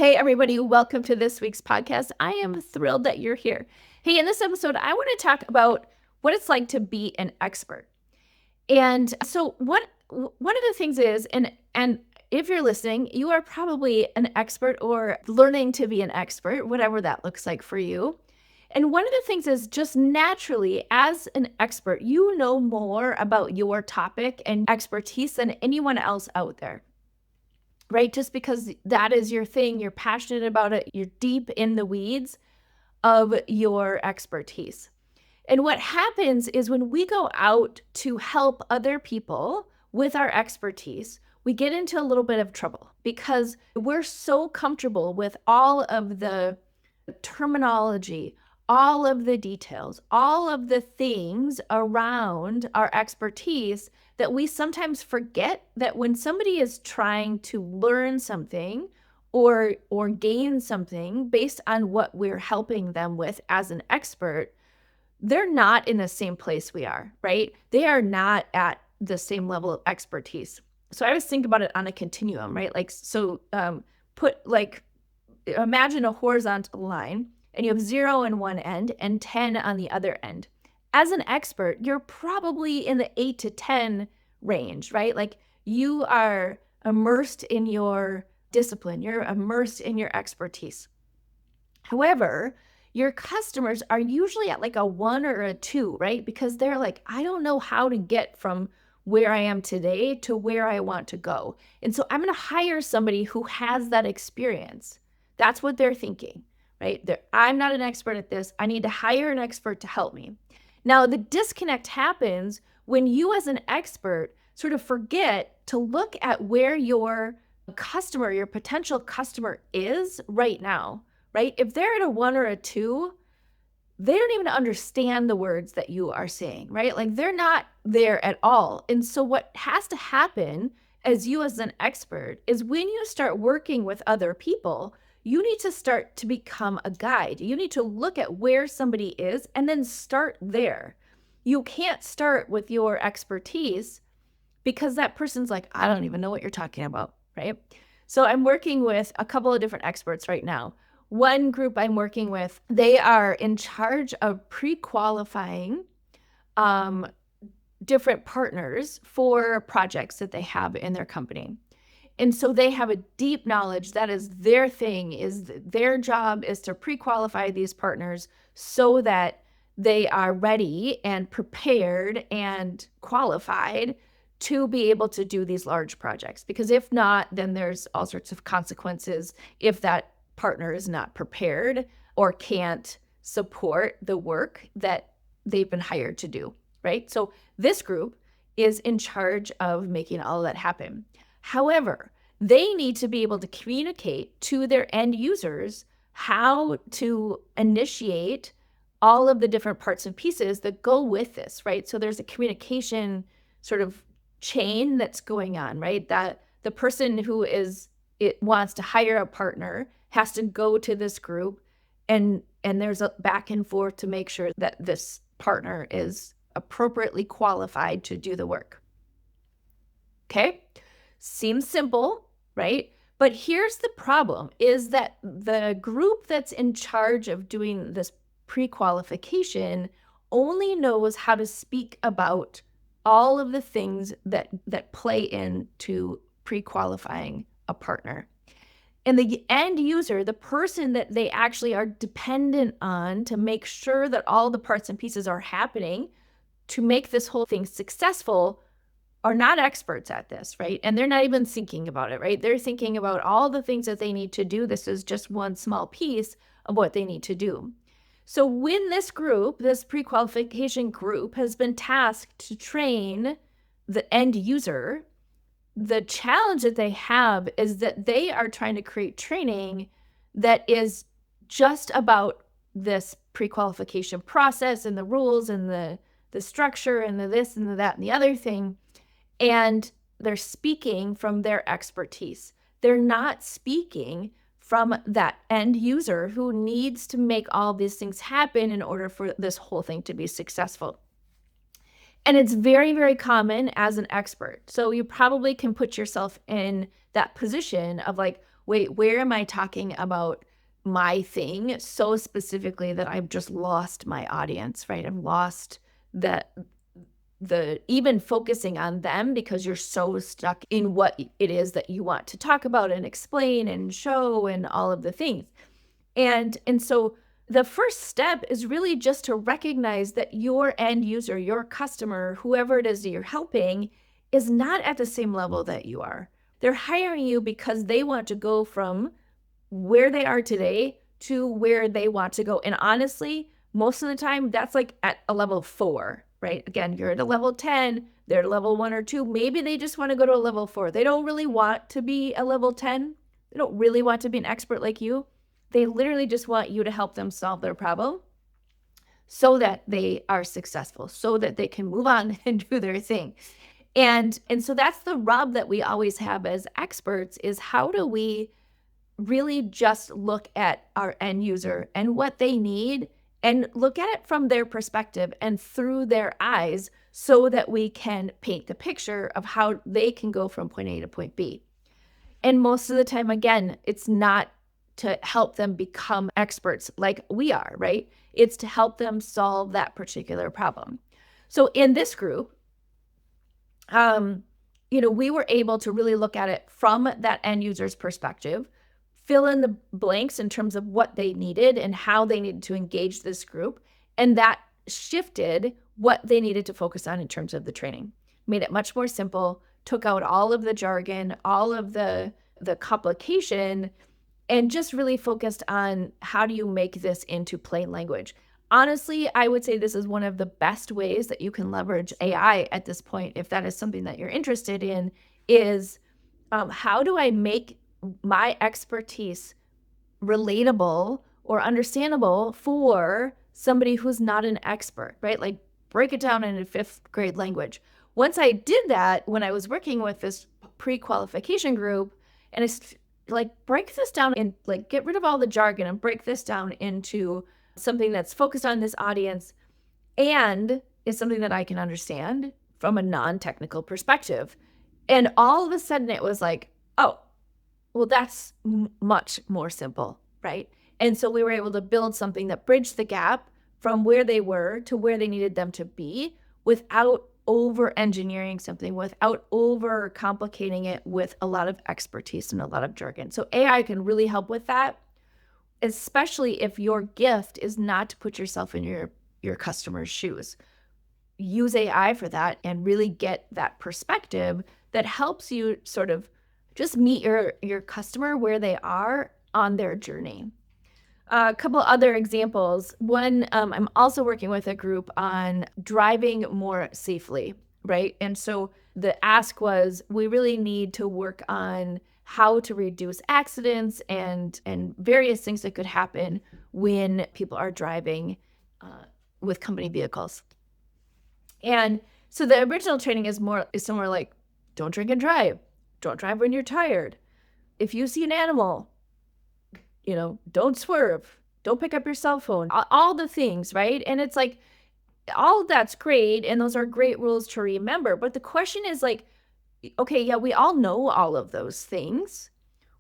Hey, everybody, welcome to this week's podcast. I am thrilled that you're here. Hey, in this episode, I want to talk about what it's like to be an expert. And so one of the things is, and if you're listening, you are probably an expert or learning to be an expert, whatever that looks like for you. And one of the things is just naturally, as an expert, you know more about your topic and expertise than anyone else out there, right? Just because that is your thing, you're passionate about it, you're deep in the weeds of your expertise. And what happens is when we go out to help other people with our expertise, we get into a little bit of trouble because we're so comfortable with all of the terminology, all of the details, all of the things around our expertise that we sometimes forget that when somebody is trying to learn something or gain something based on what we're helping them with as an expert, they're not in the same place we are, right? They are not at the same level of expertise. So I always think about it on a continuum, right? Imagine a horizontal line and you have 0 on one end and 10 on the other end. As an expert, you're probably in the 8 to 10 range, right? Like you are immersed in your discipline, you're immersed in your expertise. However, your customers are usually at like a 1 or a 2, right? Because they're like, I don't know how to get from where I am today to where I want to go. And so I'm going to hire somebody who has that experience. That's what they're thinking, right? I'm not an expert at this. I need to hire an expert to help me. Now, the disconnect happens when you as an expert sort of forget to look at where your customer, your potential customer is right now, right? If they're at a 1 or a 2, they don't even understand the words that you are saying, right? Like they're not there at all. And so what has to happen as you as an expert is when you start working with other people, you need to start to become a guide. You need to look at where somebody is and then start there. You can't start with your expertise because that person's like, I don't even know what you're talking about, right? So I'm working with a couple of different experts right now. One group I'm working with, they are in charge of pre-qualifying different partners for projects that they have in their company. And so they have a deep knowledge. That is their thing, is their job is to pre-qualify these partners so that they are ready and prepared and qualified to be able to do these large projects. Because if not, then there's all sorts of consequences if that partner is not prepared or can't support the work that they've been hired to do, right? So this group is in charge of making all of that happen. However, they need to be able to communicate to their end users how to initiate all of the different parts and pieces that go with this, right? So there's a communication sort of chain that's going on, right? That the person who wants to hire a partner has to go to this group and there's a back and forth to make sure that this partner is appropriately qualified to do the work. Okay? Seems simple, right? But here's the problem is that the group that's in charge of doing this pre-qualification only knows how to speak about all of the things that play into pre-qualifying a partner. And the end user, the person that they actually are dependent on to make sure that all the parts and pieces are happening to make this whole thing successful, are not experts at this, right? And they're not even thinking about it, right? They're thinking about all the things that they need to do. This is just one small piece of what they need to do. So when this group, this pre-qualification group, has been tasked to train the end user, the challenge that they have is that they are trying to create training that is just about this pre-qualification process and the rules and the structure and the this and the that and the other thing. And they're speaking from their expertise. They're not speaking from that end user who needs to make all these things happen in order for this whole thing to be successful. And it's very, very common as an expert. So you probably can put yourself in that position of like, wait, where am I talking about my thing so specifically that I've just lost my audience, right? I've lost the even focusing on them because you're so stuck in what it is that you want to talk about and explain and show and all of the things. And so the first step is really just to recognize that your end user, your customer, whoever it is that you're helping, is not at the same level that you are. They're hiring you because they want to go from where they are today to where they want to go. And honestly, most of the time, that's like at a level 4, right? Again, you're at a level 10, they're at a level 1 or 2. Maybe they just want to go to a level 4. They don't really want to be a level 10. They don't really want to be an expert like you. They literally just want you to help them solve their problem so that they are successful, so that they can move on and do their thing. And so that's the rub that we always have as experts, is how do we really just look at our end user and what they need and look at it from their perspective and through their eyes so that we can paint the picture of how they can go from point A to point B. And most of the time, again, it's not to help them become experts like we are, right? It's to help them solve that particular problem. So in this group, we were able to really look at it from that end user's perspective, fill in the blanks in terms of what they needed and how they needed to engage this group. And that shifted what they needed to focus on in terms of the training, made it much more simple, took out all of the jargon, all of the complication, and just really focused on how do you make this into plain language. Honestly, I would say this is one of the best ways that you can leverage AI at this point, if that is something that you're interested in, is how do I make my expertise relatable or understandable for somebody who's not an expert, right? Like break it down in a 5th grade language. Once I did that, when I was working with this pre-qualification group, and it's like break this down and like get rid of all the jargon and break this down into something that's focused on this audience and is something that I can understand from a non-technical perspective. And all of a sudden it was like, oh, well, that's much more simple, right? And so we were able to build something that bridged the gap from where they were to where they needed them to be without over-engineering something, without over-complicating it with a lot of expertise and a lot of jargon. So AI can really help with that, especially if your gift is not to put yourself in your customer's shoes. Use AI for that and really get that perspective that helps you sort of just meet your customer where they are on their journey. A couple other examples. One, I'm also working with a group on driving more safely, right? And so the ask was, we really need to work on how to reduce accidents and various things that could happen when people are driving with company vehicles. And so the original training is somewhere like, don't drink and drive. Don't drive when you're tired. If you see an animal, don't swerve. Don't pick up your cell phone. All the things, right? And it's like, all that's great. And those are great rules to remember. But the question is like, okay, yeah, we all know all of those things.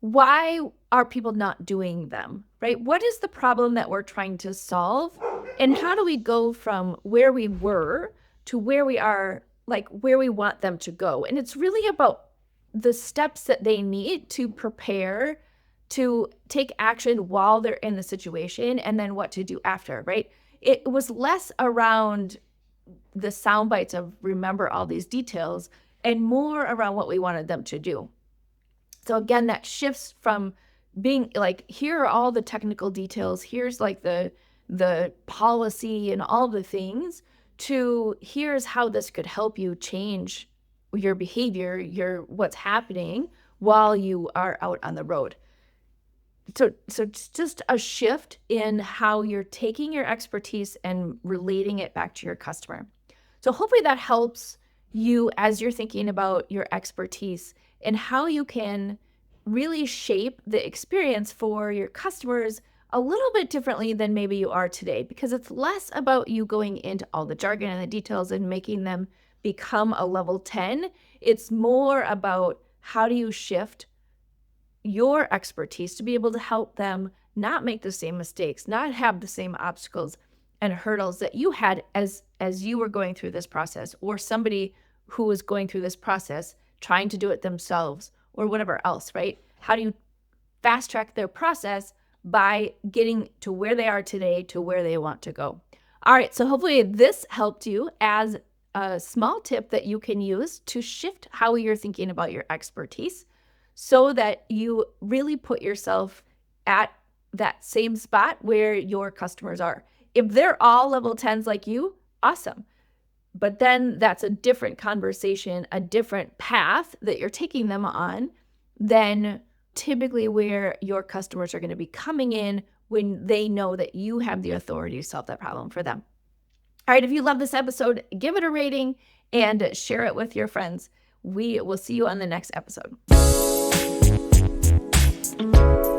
Why are people not doing them, right? What is the problem that we're trying to solve? And how do we go from where we were to where we are, like where we want them to go? And it's really about the steps that they need to prepare to take action while they're in the situation and then what to do after, right? It was less around the sound bites of remember all these details and more around what we wanted them to do. So again, that shifts from being like, here are all the technical details, here's like the policy and all the things, to here's how this could help you change your behavior, what's happening while you are out on the road. So it's just a shift in how you're taking your expertise and relating it back to your customer. So hopefully that helps you as you're thinking about your expertise and how you can really shape the experience for your customers a little bit differently than maybe you are today, because it's less about you going into all the jargon and the details and making them become a level 10. It's more about how do you shift your expertise to be able to help them not make the same mistakes, not have the same obstacles and hurdles that you had as you were going through this process, or somebody who was going through this process trying to do it themselves or whatever else, right? How do you fast track their process by getting to where they are today to where they want to go? All right, so hopefully this helped you as a small tip that you can use to shift how you're thinking about your expertise so that you really put yourself at that same spot where your customers are. If they're all level 10s like you, awesome. But then that's a different conversation, a different path that you're taking them on than typically where your customers are going to be coming in when they know that you have the authority to solve that problem for them. All right, if you love this episode, give it a rating and share it with your friends. We will see you on the next episode.